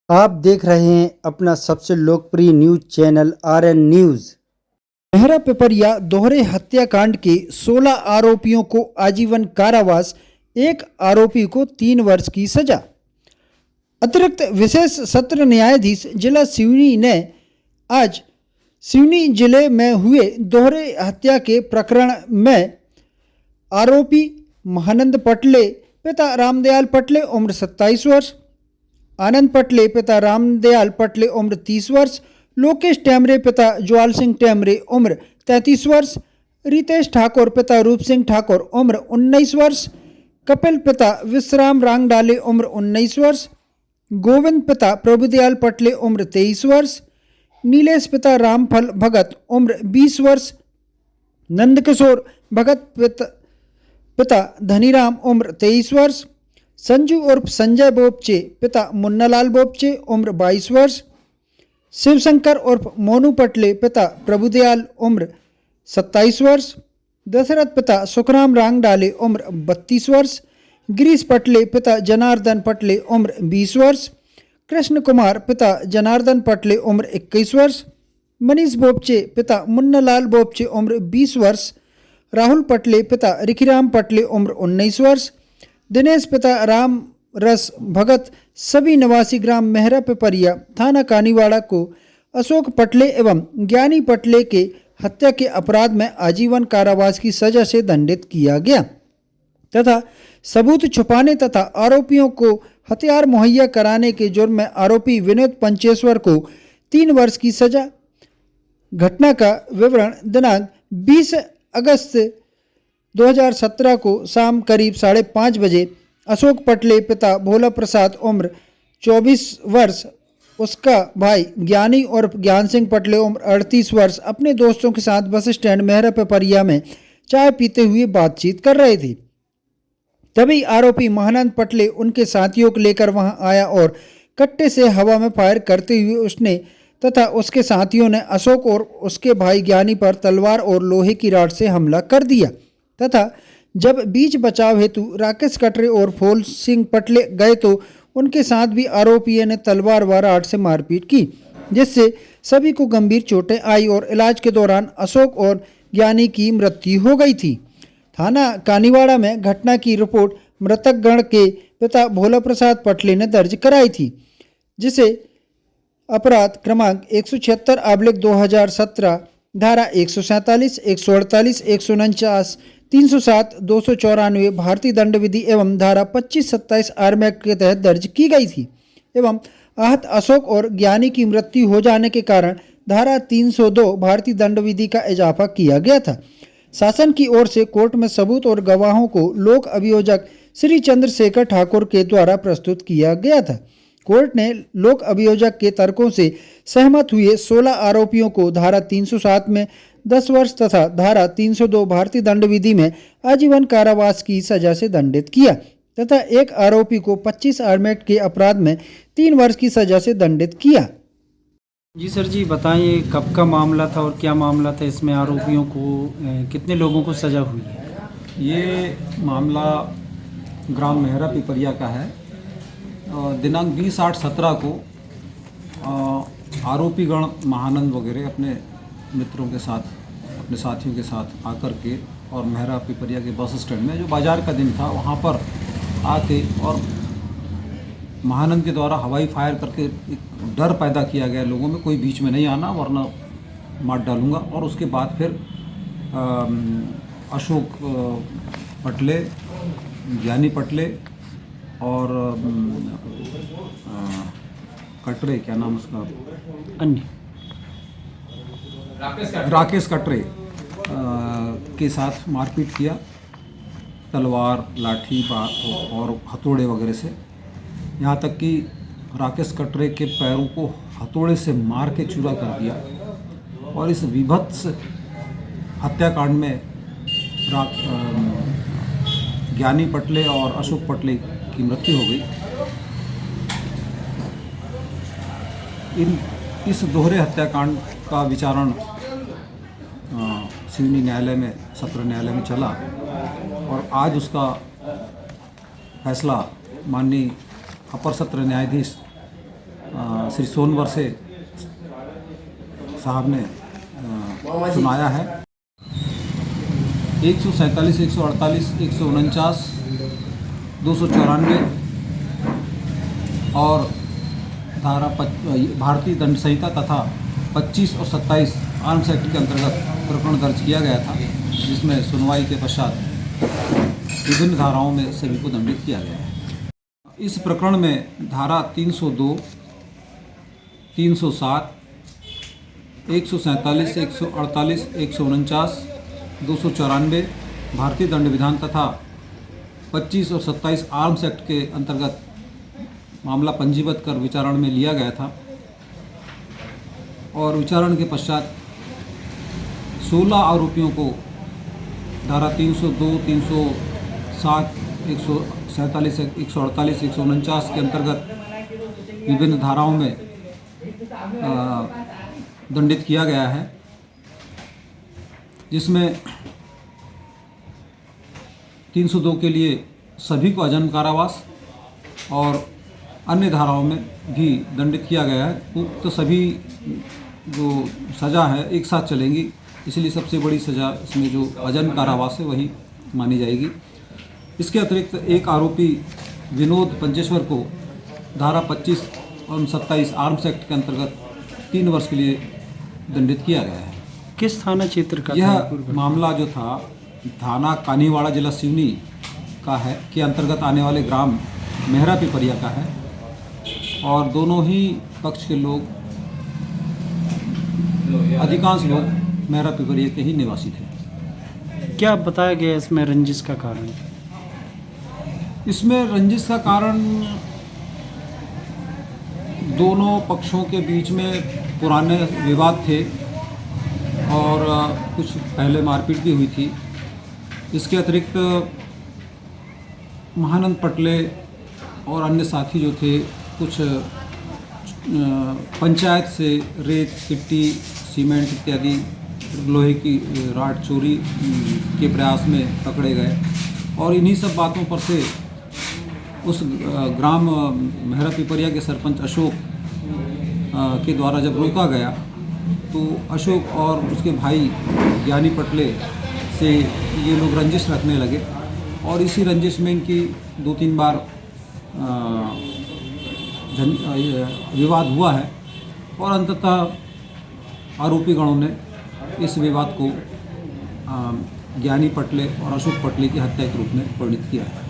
आप देख रहे हैं अपना सबसे लोकप्रिय news channel RN news. Mehra Pipariya दोहरे हत्याकांड के 16 आरोपियों को आजीवन कारावास, एक आरोपी को 3 वर्ष की सजा। अतिरिक्त विशेष सत्र न्यायाधीश जिला सिवनी ने आज सिवनी जिले में हुए दोहरे हत्या के प्रकरण में आरोपी महानंद पटले पिता रामदयाल पटले उम्र 27 वर्ष, आनंद पटले पिता रामदयाल पटले उम्र 30 वर्ष, लोकेश टेमरे पिता ज्वाल सिंह टेमरे उम्र 33 वर्ष, रितेश ठाकुर पिता रूप सिंह ठाकुर उम्र 19 वर्ष, कपिल पिता विश्राम रांगडाले उम्र 19 वर्ष, गोविंद पिता प्रभुदयाल पटले उम्र 23 वर्ष, नीलेश पिता रामफल भगत उम्र 20 वर्ष, नंदकिशोर भगत पिता धनीराम उम्र 23 वर्ष, संजू उर्फ संजय बोपचे पिता मुन्नालाल बोपचे उम्र 22 वर्ष, शिवशंकर उर्फ मोनू पटले पिता प्रभुदयाल उम्र 27 वर्ष, दशरथ पिता सुखराम रांगडाले उम्र 32 वर्ष, गिरीश पटले पिता जनार्दन पटले उम्र 20 वर्ष, कृष्ण कुमार पिता जनार्दन पटले उम्र 21 वर्ष, मनीष बोपचे पिता मुन्नालाल बोपचे उम्र 20 वर्ष, राहुल पटले पिता रिखीराम पटले उम्र 19 वर्ष, दिनेश पिता राम रस भगत सभी निवासी ग्राम मेहरा पिपरिया थाना कानीवाड़ा को अशोक पटले एवं ज्ञानी पटले के हत्या के अपराध में आजीवन कारावास की सजा से दंडित किया गया तथा सबूत छुपाने तथा आरोपियों को हथियार मुहैया कराने के जुर्म में आरोपी विनोद पंचेश्वर को 3 वर्ष की सजा। घटना का विवरण दिनांक 20 अगस्त 2017 को शाम करीब 5:30 बजे अशोक पटले पिता भोला प्रसाद उम्र 24 वर्ष, उसका भाई ज्ञानी और ज्ञान सिंह पटले उम्र 38 वर्ष अपने दोस्तों के साथ बस स्टैंड मेहरा पिपरिया में चाय पीते हुए बातचीत कर रहे थे। तभी आरोपी महानंद पटले उनके साथियों को लेकर वहां आया और कट्टे से हवा में फायर करते हुए उसने तथा उसके साथियों ने अशोक और उसके भाई ज्ञानी पर तलवार और लोहे की रॉड से हमला कर दिया तथा जब बीच बचाव हेतु राकेश कटरे और फूल सिंह पटले गए तो उनके साथ भी आरोपियों ने तलवार व रॉड से मारपीट की, जिससे सभी को गंभीर चोटें आई और इलाज के दौरान अशोक और ज्ञानी की मृत्यु हो गई थी। थाना कानीवाड़ा में घटना की रिपोर्ट मृतक गण के पिता भोला प्रसाद पटले ने दर्ज कराई थी, जिसे अपराध क्रमांक 176/2017 धारा 147, 148, 149, 307, 294 भारतीय दंड विधि एवं धारा 2527 आर्म एक्ट के तहत दर्ज की गई थी एवं आहत अशोक और ज्ञानी की मृत्यु हो जाने के कारण धारा 302 भारतीय दंड विधि का इजाफा किया गया था। शासन की ओर से कोर्ट में सबूत और गवाहों को लोक अभियोजक श्री चंद्रशेखर ठाकुर के द्वारा प्रस्तुत किया गया था। कोर्ट ने लोक अभियोजक के तर्कों से सहमत हुए 16 आरोपियों को धारा 307 में 10 वर्ष तथा धारा 302 भारतीय दंड विधि में आजीवन कारावास की सजा से दंडित किया तथा एक आरोपी को 25 आर्म एक्ट के अपराध में 3 वर्ष की सजा से दंडित किया। जी सर जी बताइए, कब का मामला था और क्या मामला था? इसमें आरोपियों को कितने लोगों को सजा हुई है? ये मामला ग्राम मेहरा पिपरिया का है। दिनांक 20/8/17 को आरोपीगण महानंद वगैरह अपने मित्रों के साथ, अपने साथियों के साथ आकर के और मेहरा पिपरिया के बस स्टैंड में, जो बाज़ार का दिन था, वहाँ पर आके और महानंद के द्वारा हवाई फायर करके एक डर पैदा किया गया लोगों में, कोई बीच में नहीं आना वरना मार डालूंगा। और उसके बाद फिर अशोक पटले, ज्ञानी पटले और कटरे, क्या नाम उसका, अन्य राकेश कटरे के साथ मारपीट किया, तलवार, लाठी और हथौड़े वगैरह से, यहाँ तक कि राकेश कटरे के पैरों को हथौड़े से मार के चूरा कर दिया। और इस विभत्स हत्याकांड में ज्ञानी पटले और अशोक पटले की मृत्यु हो गई। इस दोहरे हत्याकांड का विचारण सिवनी न्यायालय में, सत्र न्यायालय में चला और आज उसका फैसला माननीय अपर सत्र न्यायाधीश श्री सोनवर से साहब ने सुनाया है। 147, 148, 149, 294 और धारा भारतीय दंड संहिता तथा 25 और 27 आर्म्स एक्ट के अंतर्गत प्रकरण दर्ज किया गया था, जिसमें सुनवाई के पश्चात विभिन्न धाराओं में सभी को दंडित किया गया है। इस प्रकरण में धारा 302, 307, 147, 148, 149, 294 भारतीय दंड विधान तथा 25 और 27 आर्म्स एक्ट के अंतर्गत मामला पंजीबद्ध कर विचारण में लिया गया था और विचारण के पश्चात 16 आरोपियों को धारा 302, 307, 147, 148, 149 के अंतर्गत विभिन्न धाराओं में दंडित किया गया है, जिसमें 302 के लिए सभी को आजीवन कारावास और अन्य धाराओं में भी दंडित किया गया है। उक्त सभी जो सज़ा है एक साथ चलेंगी, इसलिए सबसे बड़ी सज़ा इसमें जो आजीवन कारावास है वही मानी जाएगी। इसके अतिरिक्त एक आरोपी विनोद पंचेश्वर को धारा 25 और 27 आर्म्स एक्ट के अंतर्गत 3 वर्ष के लिए दंडित किया गया है। किस थाना क्षेत्र का यह मामला जो था थाना कानीवाड़ा, जिला सिवनी का है, के अंतर्गत आने वाले ग्राम मेहरा पिपरिया का है और दोनों ही पक्ष के लोग, अधिकांश लोग मेहरा पिपरिया के ही निवासी थे। क्या बताया गया इसमें रंजिश का कारण? इसमें रंजिश का कारण दोनों पक्षों के बीच में पुराने विवाद थे और कुछ पहले मारपीट भी हुई थी। इसके अतिरिक्त महानंद पटले और अन्य साथी जो थे कुछ पंचायत से रेत, गिट्टी, सीमेंट इत्यादि लोहे की राड चोरी के प्रयास में पकड़े गए और इन्हीं सब बातों पर से उस ग्राम मेहरा पिपरिया के सरपंच अशोक के द्वारा जब रोका गया तो अशोक और उसके भाई ज्ञानी पटले से ये लोग रंजिश रखने लगे और इसी रंजिश में इनकी 2-3 बार विवाद हुआ है और अंततः आरोपी गणों ने इस विवाद को ज्ञानी पटले और अशोक पटले की हत्या के रूप में परिणित किया है।